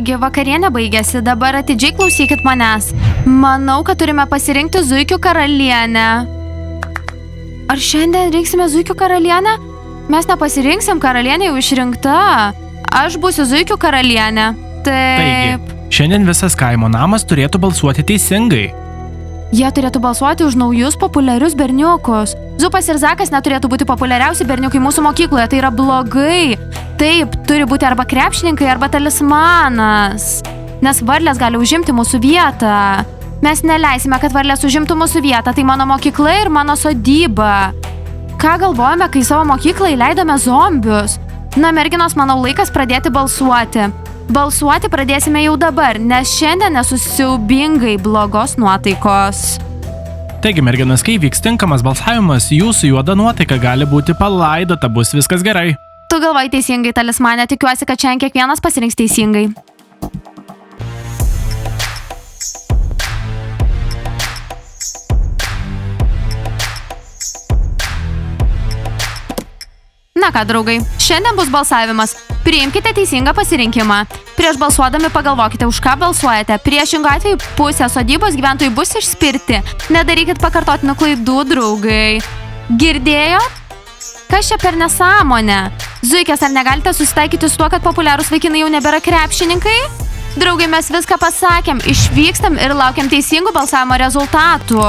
Taigi, vakarienė baigėsi, dabar atidžiai klausykit manęs. Manau, kad turime pasirinkti zuikių karalienę. Ar šiandien rinksime zuikių karalienę? Mes nepasirinksim, karalienė jau išrinkta. Aš būsiu zuikių karalienė. Taip. Šiandien visas kaimo namas turėtų balsuoti teisingai. Jie turėtų balsuoti už naujus populiarius berniukus. Zupas ir Zakas neturėtų būti populiariausi berniukai mūsų mokykloje, tai yra blogai. Taip, turi būti arba krepšininkai, arba talismanas. Nes varlės gali užimti mūsų vietą. Mes neleisime, kad varlės užimtų mūsų vietą, tai mano mokykla ir mano sodyba. Ką galvojame, kai savo mokyklą įleidome zombius? Na, merginos, manau, laikas pradėti balsuoti. Balsuoti pradėsime jau dabar, nes šiandien esu siaubingai blogos nuotaikos. Taigi, merginos, kai vyks tinkamas balsavimas, jūsų juoda nuotaika gali būti palaidota, bus viskas gerai. Tu galvoji teisingai, talismane, tikiuosi, kad šiandien kiekvienas pasirinks teisingai. Na ką, draugai, šiandien bus balsavimas. Priimkite teisingą pasirinkimą. Prieš balsuodami pagalvokite, už ką balsuojate. Priešingu atveju pusė sodybos gyventojų bus išspirti. Nedarykit pakartotinų klaidų, draugai. Girdėjot? Kas čia per nesąmonę? Zuikės, ar negalite susitaikyti su tuo, kad populiarūs vaikinai jau nebėra krepšininkai? Draugai, mes viską pasakėm, išvykstam ir laukiam teisingų balsavimo rezultatų.